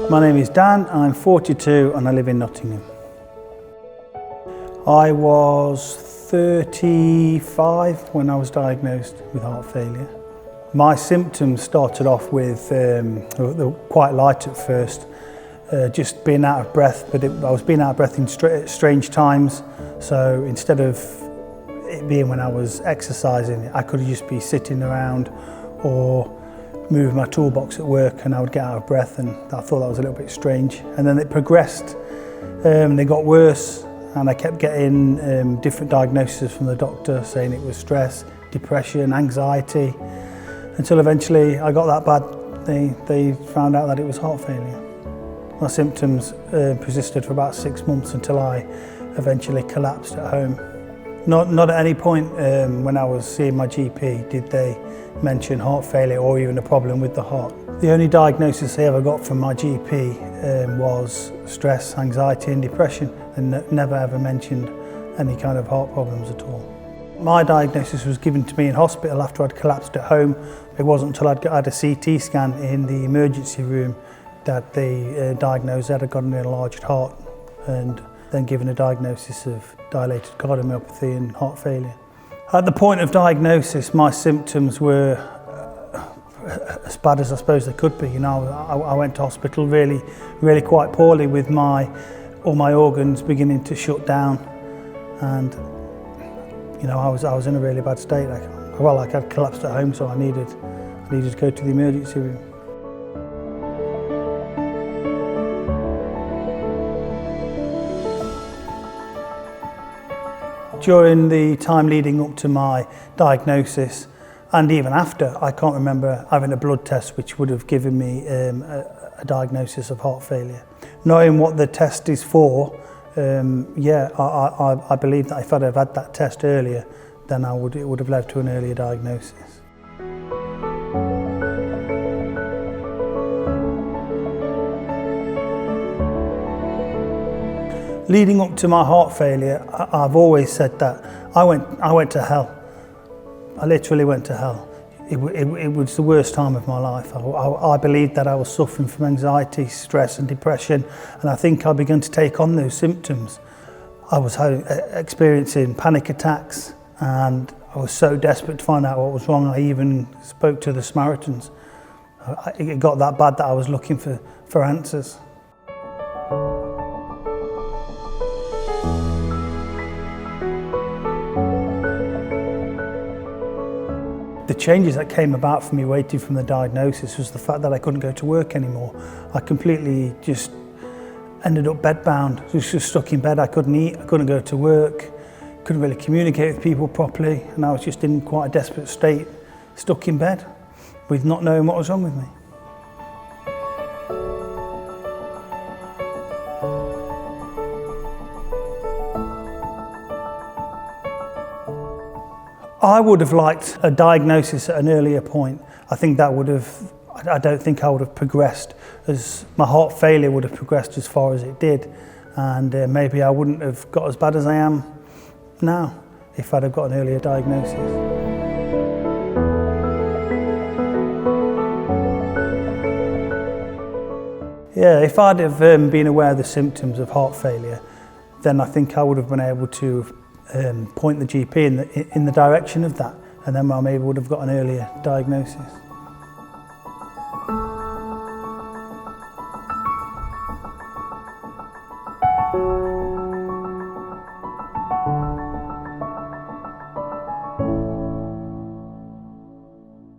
My name is Dan, I'm 42 and I live in Nottingham. I was 35 when I was diagnosed with heart failure. My symptoms started off with, they were quite light at first, just being out of breath, but I was being out of breath in strange times. So instead of it being when I was exercising, I could just be sitting around or move my toolbox at work and I would get out of breath, and I thought that was a little bit strange. And then it progressed, they got worse, and I kept getting different diagnoses from the doctor saying it was stress, depression, anxiety, until eventually I got that bad. They found out that it was heart failure. My symptoms persisted for about 6 months until I eventually collapsed at home. Not at any point when I was seeing my GP did they mention heart failure or even a problem with the heart. The only diagnosis I ever got from my GP was stress, anxiety and depression, and never ever mentioned any kind of heart problems at all. My diagnosis was given to me in hospital after I'd collapsed at home. It wasn't until I'd had a CT scan in the emergency room that they diagnosed that I'd got an enlarged heart, and then given a diagnosis of dilated cardiomyopathy and heart failure. At the point of diagnosis, my symptoms were as bad as I suppose they could be. You know, I went to hospital really quite poorly with all my organs beginning to shut down, and you know, I was in a really bad state. Like I'd collapsed at home, so I needed to go to the emergency room. During the time leading up to my diagnosis, and even after, I can't remember having a blood test which would have given me a diagnosis of heart failure. Knowing what the test is for, I believe that if I'd have had that test earlier, then it would have led to an earlier diagnosis. Leading up to my heart failure, I've always said that I went to hell. I literally went to hell. It was the worst time of my life. I believed that I was suffering from anxiety, stress and depression, and I think I began to take on those symptoms. I was experiencing panic attacks, and I was so desperate to find out what was wrong, I even spoke to the Samaritans. It got that bad that I was looking for answers. The changes that came about for me waiting from the diagnosis was the fact that I couldn't go to work anymore. I completely just ended up bedbound, just stuck in bed. I couldn't eat, I couldn't go to work, couldn't really communicate with people properly, and I was just in quite a desperate state, stuck in bed with not knowing what was wrong with me. I would have liked a diagnosis at an earlier point. I don't think I would have progressed my heart failure would have progressed as far as it did. And maybe I wouldn't have got as bad as I am now if I'd have got an earlier diagnosis. Yeah, if I'd have been aware of the symptoms of heart failure, then I think I would have been able to point the GP in the direction of that, and then I maybe would have got an earlier diagnosis.